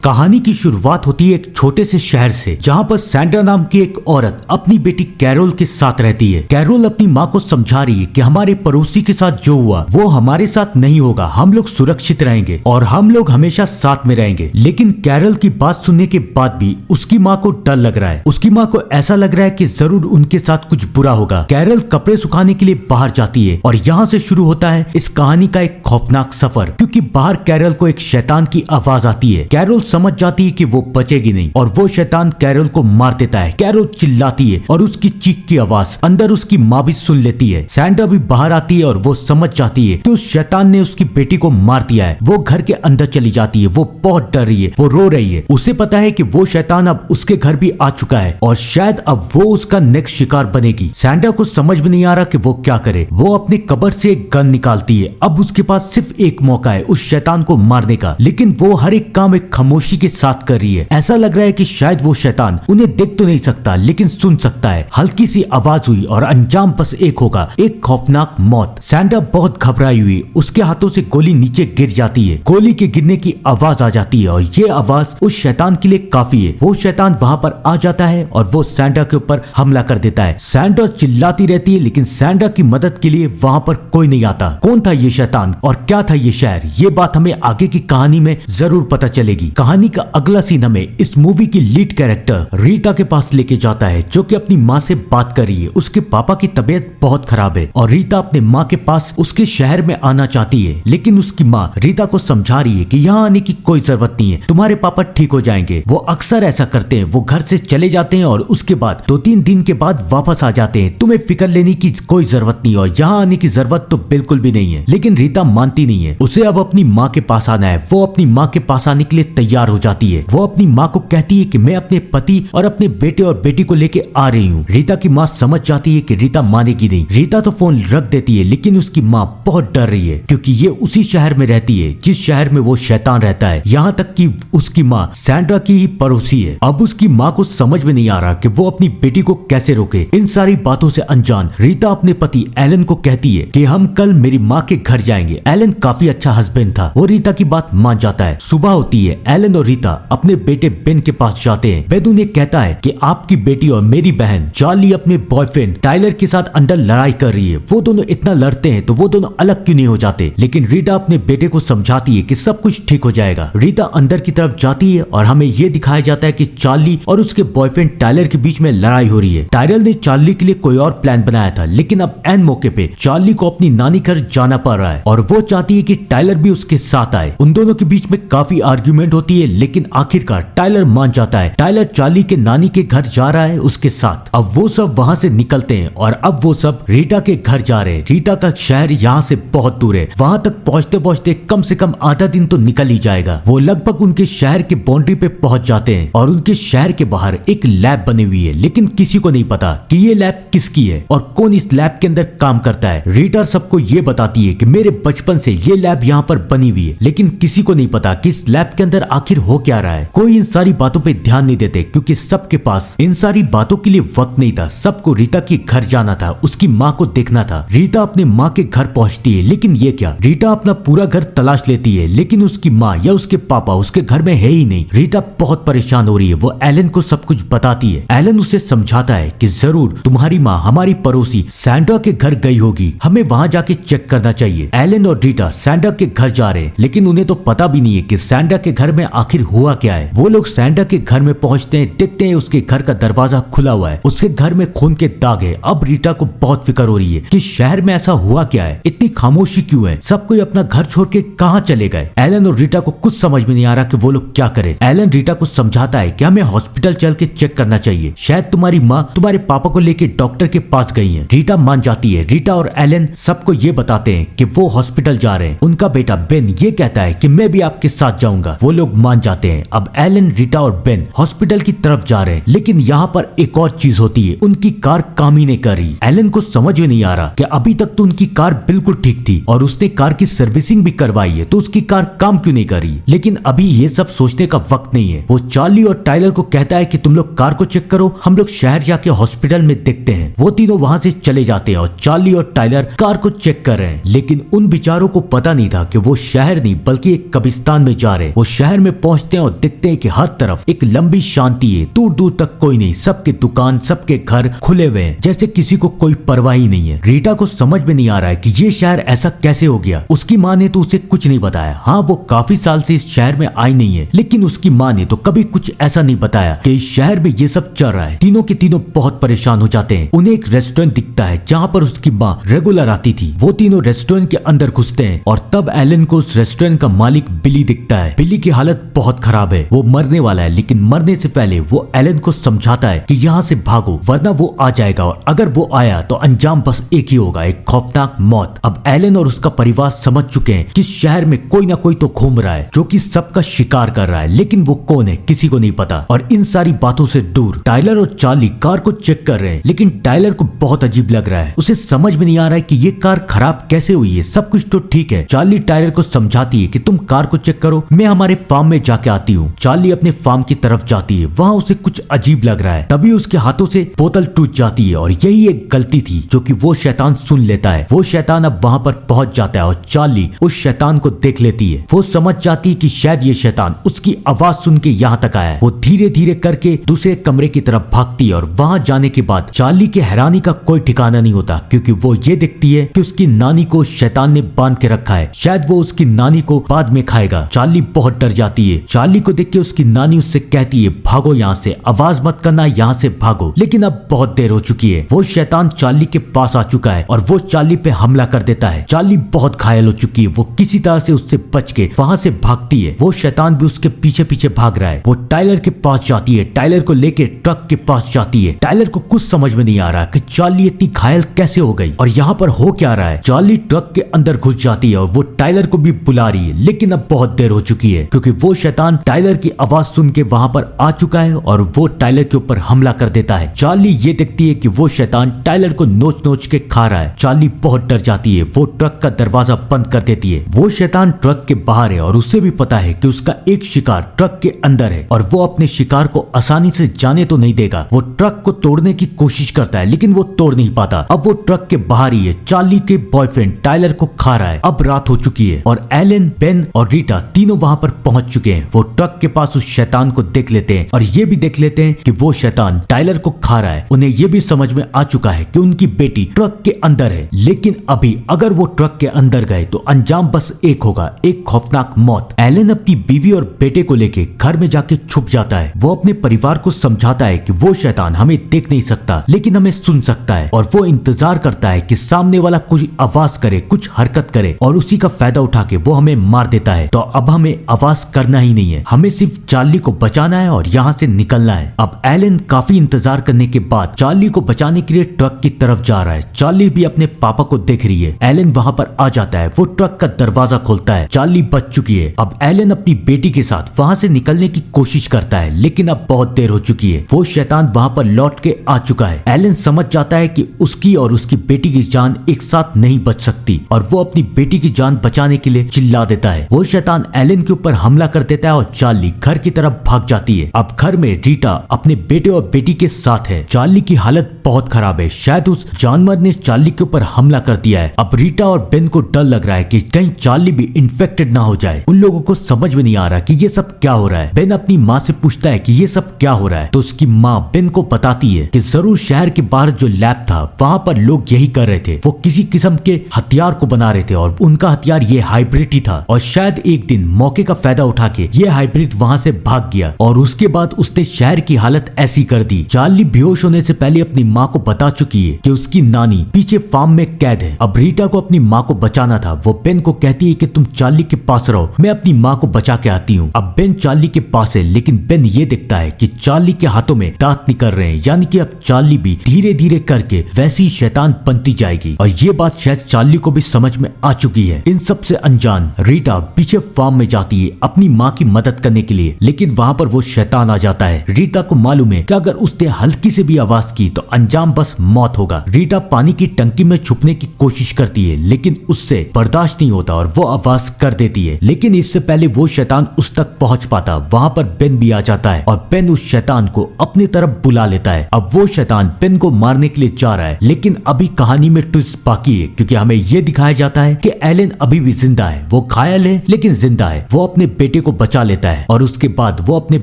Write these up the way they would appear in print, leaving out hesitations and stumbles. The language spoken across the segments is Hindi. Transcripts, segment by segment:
कहानी की शुरुआत होती है एक छोटे से शहर से, जहाँ पर सैंड्रा नाम की एक औरत अपनी बेटी कैरोल के साथ रहती है। कैरोल अपनी माँ को समझा रही है कि हमारे पड़ोसी के साथ जो हुआ वो हमारे साथ नहीं होगा, हम लोग सुरक्षित रहेंगे और हम लोग हमेशा साथ में रहेंगे। लेकिन कैरोल की बात सुनने के बाद भी उसकी माँ को डर लग रहा है। उसकी माँ को ऐसा लग रहा है कि जरूर उनके साथ कुछ बुरा होगा। कैरोल कपड़े सुखाने के लिए बाहर जाती है और यहाँ से शुरू होता है इस कहानी का एक खौफनाक सफर, क्योंकि बाहर कैरोल को एक शैतान की आवाज आती है। कैरोल समझ जाती है कि वो बचेगी नहीं और वो शैतान कैरोल को मार देता है। कैरोल चिल्लाती है और उसकी चीख की आवाज अंदर उसकी माँ भी सुन लेती है। सैंड्रा भी बाहर आती है और वो समझ जाती है कि उस शैतान ने उसकी बेटी को मार दिया है। वो घर के अंदर चली जाती है। वो बहुत डर रही है, वो रो रही है। उसे पता है कि वो शैतान अब उसके घर भी आ चुका है और शायद अब वो उसका नेक्स्ट शिकार बनेगी। सैंड्रा को समझ में नहीं आ रहा कि वो क्या करे। वो अपने कबर से एक गन निकालती है। अब उसके पास सिर्फ एक मौका है उस शैतान को मारने का, लेकिन वो हर एक काम एक खामोशी के साथ कर रही है। ऐसा लग रहा है कि शायद वो शैतान उन्हें देख तो नहीं सकता लेकिन सुन सकता है। हल्की सी आवाज हुई और अंजाम बस एक होगा, एक खौफनाक मौत। सैंड्रा बहुत घबराई हुई, उसके हाथों से गोली नीचे गिर जाती है। गोली के गिरने की आवाज आ जाती है और ये आवाज उस शैतान के लिए काफी है। वो शैतान वहाँ पर आ जाता है और वो सैंड्रा के ऊपर हमला कर देता है। सैंड्रा चिल्लाती रहती है लेकिन सैंड्रा की मदद के लिए वहाँ पर कोई नहीं आता। कौन था ये शैतान और क्या था ये शहर, ये बात हमें आगे की कहानी में जरूर पता चलेगी। कहानी का अगला सीन हमें इस मूवी की लीड कैरेक्टर रीता के पास लेके जाता है, जो कि अपनी माँ से बात कर रही है। उसके पापा की तबीयत बहुत खराब है और रीता अपने माँ के पास उसके शहर में आना चाहती है, लेकिन उसकी माँ रीता को समझा रही है कि यहाँ आने की कोई जरूरत नहीं है, तुम्हारे पापा ठीक हो जाएंगे। वो अक्सर ऐसा करते हैं, वो घर से चले जाते हैं और उसके बाद 2-3 दिन के बाद वापस आ जाते हैं। तुम्हें फिक्र लेने की कोई जरूरत नहीं और यहाँ आने की जरूरत तो बिल्कुल भी नहीं है। लेकिन रीता मानती नहीं है, उसे अब अपनी माँ के पास आना है। वो अपनी माँ के पास आने के लिए तैयार हो जाती है। वो अपनी माँ को कहती है कि मैं अपने पति और अपने बेटे और बेटी को लेके आ रही हूँ। रीता की माँ समझ जाती है कि रीता मानेगी नहीं। रीता तो फोन रख देती है, लेकिन उसकी माँ बहुत डर रही है क्योंकि ये उसी शहर में रहती है जिस शहर में वो शैतान रहता है। यहाँ तक कि उसकी माँ सैंड्रा की ही पड़ोसी है। अब उसकी माँ को समझ में नहीं आ रहा कि वो अपनी बेटी को कैसे रोके। इन सारी बातों से अनजान रीता अपने पति एलन को कहती है कि हम कल मेरी माँ के घर जाएंगे। एलन काफी अच्छा हस्बैंड था, वो रीता की बात मान जाता है। सुबह होती है, एलन और रीता अपने बेटे बेन के पास जाते हैं। बेन उन्हें कहता है कि आपकी बेटी और मेरी बहन चार्ली अपने बॉयफ्रेंड टाइलर के साथ अंदर लड़ाई कर रही है। वो दोनों इतना लड़ते हैं तो वो दोनों अलग क्यों नहीं हो जाते। लेकिन रीता अपने बेटे को समझाती है कि सब कुछ ठीक हो जाएगा। रीता अंदर की तरफ जाती है और हमें ये दिखाया जाता है कि चार्ली और उसके बॉयफ्रेंड टाइलर के बीच में लड़ाई हो रही है। टाइलर ने चार्ली के लिए कोई और प्लान बनाया था, लेकिन अब एन मौके पे चार्ली को अपनी नानी घर जाना पड़ रहा है और वो चाहती है कि टाइलर भी उसके साथ आए। उन दोनों के बीच में काफी आर्ग्यूमेंट होती है, लेकिन आखिरकार टाइलर मान जाता है। टाइलर चार्ली के नानी के घर जा रहा है उसके साथ। अब वो सब वहाँ से निकलते हैं और अब वो सब रीटा के घर जा रहे हैं। रीटा का शहर यहाँ से बहुत दूर है। वहाँ तक पहुँचते पहुँचते कम से कम आधा दिन तो निकल ही जाएगा। वो लगभग उनके शहर के बाउंड्री पे पहुँच जाते हैं और उनके शहर के बाहर एक लैब बनी हुई है, लेकिन किसी को नहीं पता कि ये लैब किसकी है और कौन इस लैब के अंदर काम करता है। रीटा सबको ये बताती है कि मेरे बचपन से ये लैब यहाँ पर बनी हुई है, लेकिन किसी को नहीं पता कि इस लैब के अंदर आखिर हो क्या रहा है। कोई इन सारी बातों पे ध्यान नहीं देते क्योंकि सबके पास इन सारी बातों के लिए वक्त नहीं था। सबको रीता के घर जाना था, उसकी माँ को देखना था। रीता अपने माँ के घर पहुँचती है, लेकिन ये क्या, रीटा अपना पूरा घर तलाश लेती है लेकिन उसकी माँ या उसके पापा उसके घर में है ही नहीं। रीटा बहुत परेशान हो रही है। वो एलन को सब कुछ बताती है। एलन उसे समझाता है कि जरूर तुम्हारी माँ हमारी पड़ोसी सैंड्रा के घर गई होगी, हमें वहाँ जाके चेक करना चाहिए। एलन और रीटा सैंड्रा के घर जा रहे हैं, लेकिन उन्हें तो पता भी नहीं है कि सैंड्रा के घर में आखिर हुआ क्या है। वो लोग सैंड्रा के घर में पहुंचते हैं, देखते हैं उसके घर का दरवाजा खुला हुआ है, उसके घर में खून के दाग है। अब रीटा को बहुत फिक्र हो रही है कि शहर में ऐसा हुआ क्या है, इतनी खामोशी क्यों है, सब कोई अपना घर छोड़ के कहाँ चले गए। एलन और रीटा को कुछ समझ में नहीं आ रहा कि वो लोग क्या करें। एलन रीटा को समझाता है कि हमें हॉस्पिटल चल के चेक करना चाहिए, शायद तुम्हारी माँ तुम्हारे पापा को लेके डॉक्टर के पास गई है। रीटा मान जाती है। रीटा और एलन सबको ये बताते हैं कि वो हॉस्पिटल जा रहे हैं। उनका बेटा बेन ये कहता है कि मैं भी आपके साथ जाऊंगा। वो लोग मान जाते हैं। अब एलन, रीटा और बेन हॉस्पिटल की तरफ जा रहे हैं, लेकिन यहाँ पर एक और चीज होती है, उनकी कार काम ही नहीं कर रही। एलन को समझ में नहीं आ रहा कि अभी तक तो उनकी कार बिल्कुल ठीक थी और उसने कार की सर्विसिंग भी करवाई है, तो उसकी कार काम क्यों नहीं कर रही। लेकिन अभी ये सब सोचने का वक्त नहीं है। वो चार्ली और टाइलर को कहता है कि तुम लोग कार को चेक करो, हम लोग शहर जाके हॉस्पिटल में देखते हैं। वो तीनों वहाँ से चले जाते हैं और चार्ली और टाइलर कार को चेक कर रहे हैं, लेकिन उन बेचारों को पता नहीं था कि वो शहर नहीं बल्कि एक कब्रिस्तान में जा रहे हैं। वो शहर में में पहुंचते हैं और देखते हैं कि हर तरफ एक लंबी शांति है, दूर दूर तक कोई नहीं, सबके दुकान सबके घर खुले हुए हैं, जैसे किसी को कोई परवाह ही नहीं है। रीटा को समझ में नहीं आ रहा है कि ये शहर ऐसा कैसे हो गया। उसकी माँ ने तो उसे कुछ नहीं बताया। हाँ, वो काफी साल से इस शहर में आई नहीं है, लेकिन उसकी माँ ने तो कभी कुछ ऐसा नहीं बताया कि इस शहर में ये सब चल रहा है। तीनों के तीनों बहुत परेशान हो जाते हैं। उन्हें एक रेस्टोरेंट दिखता है जहाँ पर उसकी माँ रेगुलर आती थी। वो तीनों रेस्टोरेंट के अंदर घुसते हैं और तब एलन को उस रेस्टोरेंट का मालिक बिली दिखता है। बिली की हालत बहुत खराब है, वो मरने वाला है, लेकिन मरने से पहले वो एलन को समझाता है कि यहाँ से भागो वरना वो आ जाएगा, और अगर वो आया तो अंजाम बस एक ही होगा, एक खौफनाक मौत। अब एलन और उसका परिवार समझ चुके हैं कि शहर में कोई ना कोई तो घूम रहा है जो कि सबका शिकार कर रहा है, लेकिन वो कौन है किसी को नहीं पता। और इन सारी बातों से दूर टाइलर और चार्ली कार को चेक कर रहे हैं, लेकिन टाइलर को बहुत अजीब लग रहा है। उसे समझ में नहीं आ रहा है कि ये कार खराब कैसे हुई है। सब कुछ तो ठीक है। चार्ली टाइलर को समझाती है कि तुम कार को चेक करो, मैं हमारे फार्म में जाके आती हूँ। चार्ली अपने फार्म की तरफ जाती है। वहाँ उसे कुछ अजीब लग रहा है। तभी उसके हाथों से बोतल टूट जाती है और यही एक गलती थी जो कि वो शैतान सुन लेता है। वो शैतान अब वहाँ पर पहुंच जाता है और चार्ली उस शैतान को देख लेती है। वो समझ जाती है कि शायद ये शैतान उसकी आवाज सुन के यहाँ तक आया है। वो धीरे धीरे करके दूसरे कमरे की तरफ भागती है और वहाँ जाने के बाद चार्ली के हैरानी का कोई ठिकाना नहीं होता, क्योंकि वो ये देखती है कि उसकी नानी को शैतान ने बांध के रखा है। शायद वो उसकी नानी को बाद में खाएगा। चार्ली बहुत डर जाती है। चार्ली को देख के उसकी नानी उससे कहती है भागो यहाँ से, आवाज मत करना, यहाँ से भागो। लेकिन अब बहुत देर हो चुकी है। वो शैतान चार्ली के पास आ चुका है और वो चार्ली पे हमला कर देता है। चार्ली बहुत घायल हो चुकी है। वो किसी तरह से उससे बच के वहाँ से भागती है। वो शैतान भी उसके पीछे पीछे भाग रहा है। वो टाइलर के पास जाती है, टाइलर को लेके ट्रक के पास जाती है। टाइलर को कुछ समझ में नहीं आ रहा कि चार्ली इतनी घायल कैसे हो गई और यहाँ पर हो क्या रहा है। चार्ली ट्रक के अंदर घुस जाती है और वो टाइलर को भी बुला रही है, लेकिन अब बहुत देर हो चुकी है, क्योंकि वो शैतान टाइलर की आवाज सुन के वहाँ पर आ चुका है और वो टाइलर के ऊपर हमला कर देता है। चार्ली ये देखती है कि वो शैतान टाइलर को नोच नोच के खा रहा है। चार्ली बहुत डर जाती है। वो ट्रक का दरवाजा बंद कर देती है। वो शैतान ट्रक के बाहर है और उसे भी पता है कि उसका एक शिकार ट्रक के अंदर है और वो अपने शिकार को आसानी से जाने तो नहीं देगा। वो ट्रक को तोड़ने की कोशिश करता है, लेकिन वो तोड़ नहीं पाता। अब वो ट्रक के बाहर ही है। चार्ली के बॉयफ्रेंड टाइलर को खा रहा है। अब रात हो चुकी है और एलन, बेन और रीटा तीनों वहाँ पर पहुंच चुके हैं। वो ट्रक के पास उस शैतान को देख लेते हैं और ये भी देख लेते हैं कि वो शैतान टाइलर को खा रहा है। उन्हें ये भी समझ में आ चुका है कि उनकी बेटी ट्रक के अंदर है, लेकिन अभी अगर वो ट्रक के अंदर गए तो अंजाम बस एक होगा, एक खौफनाक मौत। एलन अपनी बीवी और बेटे को लेके घर में जाके छुप जाता है। वो अपने परिवार को समझाता है कि वो शैतान हमें देख नहीं सकता, लेकिन हमें सुन सकता है, और वो इंतजार करता है कि सामने वाला कुछ आवाज करे, कुछ हरकत करे, और उसी का फायदा उठा के वो हमें मार देता है। तो अब हमें आवाज करना ही नहीं है, हमें सिर्फ चार्ली को बचाना है और यहाँ से निकलना है। अब एलन काफी इंतजार करने के बाद चार्ली को बचाने के लिए ट्रक की तरफ जा रहा है। चार्ली भी अपने पापा को देख रही है। एलन वहाँ पर आ जाता है। वो ट्रक का दरवाजा खोलता है। चार्ली बच चुकी है। अब एलन अपनी बेटी के साथ वहाँ से निकलने की कोशिश करता है, लेकिन अब बहुत देर हो चुकी है। वो शैतान वहाँ पर लौट के आ चुका है। एलन समझ जाता है कि उसकी और उसकी बेटी की जान एक साथ नहीं बच सकती और वो अपनी बेटी की जान बचाने के लिए चिल्ला देता है। वो शैतान एलन के ऊपर हमला कर देता है और चार्ली घर की तरफ भाग जाती है। अब घर में रीटा अपने बेटे और बेटी के साथ है। चार्ली की हालत बहुत खराब है। शायद उस जानवर ने चार्ली के ऊपर हमला कर दिया है। अब रीटा और बेन को डर लग रहा है कि कहीं चार्ली भी इन्फेक्टेड ना हो जाए। उन लोगों को समझ में नहीं आ रहा कि ये सब क्या हो रहा है। बेन अपनी माँ से पूछता है कि ये सब क्या हो रहा है, तो उसकी माँ बेन को बताती है कि जरूर शहर के बाहर जो लैब था वहाँ पर लोग यही कर रहे थे। वो किसी किस्म के हथियार को बना रहे थे और उनका हथियार ये हाइब्रिड ही था, और शायद एक दिन मौके का फायदा उठा के ये हाइब्रिड वहाँ से भाग गया और उसके बाद उसने शहर की हालत ऐसी कर दी। चार्ली बेहोश होने से पहले अपनी माँ को बता चुकी है कि उसकी नानी पीछे फार्म में कैद है। अब रीटा को अपनी माँ को बचाना था। वो बेन को कहती है कि तुम चार्ली के पास रहो, मैं अपनी माँ को बचा के आती हूँ। अब बेन चार्ली के पास है, लेकिन बेन ये देखता है कि चार्ली के हाथों में दांत निकल रहे हैं, यानी कि अब चार्ली भी धीरे धीरे करके वैसी शैतान बनती जाएगी। और ये बात शायद चार्ली को भी समझ में आ चुकी है। इन सब से अनजान रीटा पीछे फार्म में जाती है अपनी माँ की मदद करने के लिए, लेकिन वहाँ पर वो शैतान आ जाता है। रीटा को मालूम है कि अगर उसने हल्की से भी आवाज की तो अंजाम बस मौत होगा। रीटा पानी की टंकी में छुपने की कोशिश करती है, लेकिन उससे बर्दाश्त नहीं होता और वो आवाज कर देती है। लेकिन इससे पहले वो शैतान उस तक पहुंच पाता, वहाँ पर बेन भी आ जाता है और बेन उस शैतान को अपनी तरफ बुला लेता है। अब वो शैतान बेन को मारने के लिए जा रहा है, लेकिन अभी कहानी में ट्विस्ट बाकी है, क्योंकि हमें ये दिखाया जाता है कि एलन अभी भी जिंदा है। वो घायल है लेकिन जिंदा है। वो अपने बेटे बेटे को बचा लेता है और उसके बाद वो अपने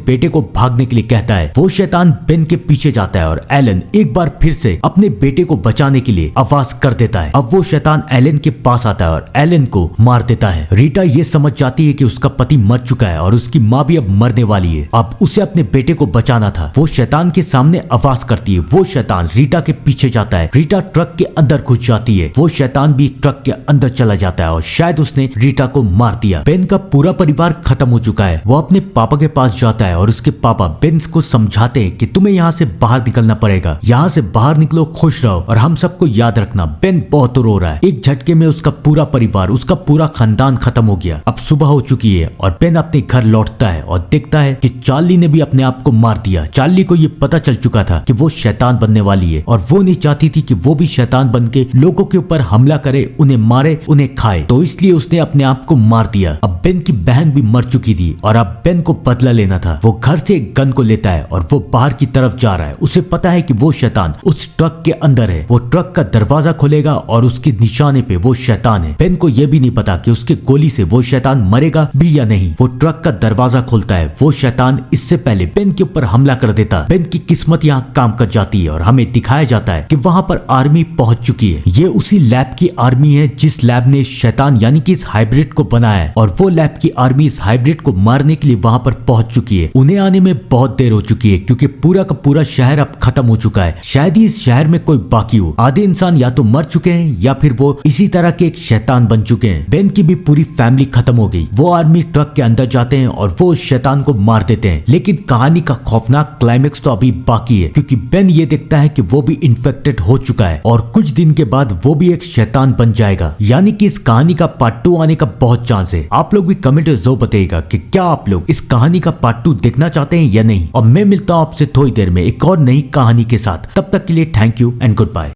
बेटे को भागने के लिए कहता है। वो शैतान बेन के पीछे जाता है और एलन एक बार फिर से अपने बेटे को बचाने के लिए आवाज कर देता है। अब वो शैतान एलन के पास आता है और एलन को मार देता है। रीटा ये समझ जाती है कि उसका पति मर चुका है और उसकी माँ भी अब मरने वाली है। अब उसे अपने बेटे को बचाना था। वो शैतान के सामने आवाज करती है। वो शैतान रीटा के पीछे जाता है। रीटा ट्रक के अंदर घुस जाती है। वो शैतान भी ट्रक के अंदर चला जाता है और शायद उसने रीटा को मार दिया। बेन का पूरा परिवार खत्म हो चुका है। वो अपने पापा के पास जाता है और उसके पापा बेन को समझाते हैं कि तुम्हें यहाँ से बाहर निकलना पड़ेगा। यहाँ से बाहर निकलो, खुश रहो और हम सबको याद रखना। बेन बहुत रो रहा है। एक झटके में उसका पूरा परिवार, उसका पूरा खानदान खत्म हो गया। अब सुबह हो चुकी है और बेन अपने घर लौटता है और देखता है कि चार्ली ने भी अपने आप को मार दिया। चार्ली को ये पता चल चुका था कि वो शैतान बनने वाली है और वो नहीं चाहती थी कि वो भी शैतान बन के लोगों के ऊपर हमला करे, उन्हें मारे, उन्हें खाए, तो इसलिए उसने अपने आप को मार दिया। अब बेन की बहन भी मर चुकी थी और अब बेन को बदला लेना था। वो घर से एक गन को लेता है और वो बाहर की तरफ जा रहा है। उसे पता है कि वो शैतान उस ट्रक के अंदर है। वो ट्रक का दरवाजा खोलेगा और उसके निशाने पे वो शैतान है। बेन को यह भी नहीं पता कि उसके गोली से वो शैतान मरेगा भी या नहीं। वो ट्रक का दरवाजा खोलता है। वो शैतान इससे पहले बेन के ऊपर हमला कर देता। बेन की किस्मत यहाँ काम कर जाती है और हमें दिखाया जाता है कि वहां पर आर्मी पहुंच चुकी है। ये उसी लैब की आर्मी है जिस लैब ने शैतान यानी कि इस हाइब्रिड को बनाया है और वो लैब की आर्मी इस हाइब्रिड को मारने के लिए वहां पर पहुंच चुकी है। उन्हें आने में बहुत देर हो चुकी है क्योंकि पूरा का पूरा शहर अब खत्म हो चुका है। शायद ही इस शहर में कोई बाकी हो। आधे इंसान या तो मर चुके हैं या फिर वो इसी तरह के एक शैतान बन चुके हैं। बेन की भी पूरी फैमिली खत्म हो गई। वो आर्मी ट्रक के अंदर जाते हैं और वो उस शैतान को मार देते हैं। लेकिन कहानी का खौफनाक क्लाइमेक्स तो अभी बाकी है क्योंकि बेन ये देखता है कि वो भी इन्फेक्टेड हो चुका है और कुछ दिन के बाद वो भी एक शैतान बन जाएगा। यानी कि इस कहानी का पार्ट 2 आने का बहुत चांस है। आप लोग भी कमेंट में जरूर बताइएगा कि क्या आप लोग इस कहानी का पार्ट 2 देखना चाहते हैं या नहीं। और मैं मिलता हूं आपसे थोड़ी देर में एक और नई कहानी के साथ। तब तक के लिए thank you and good bye.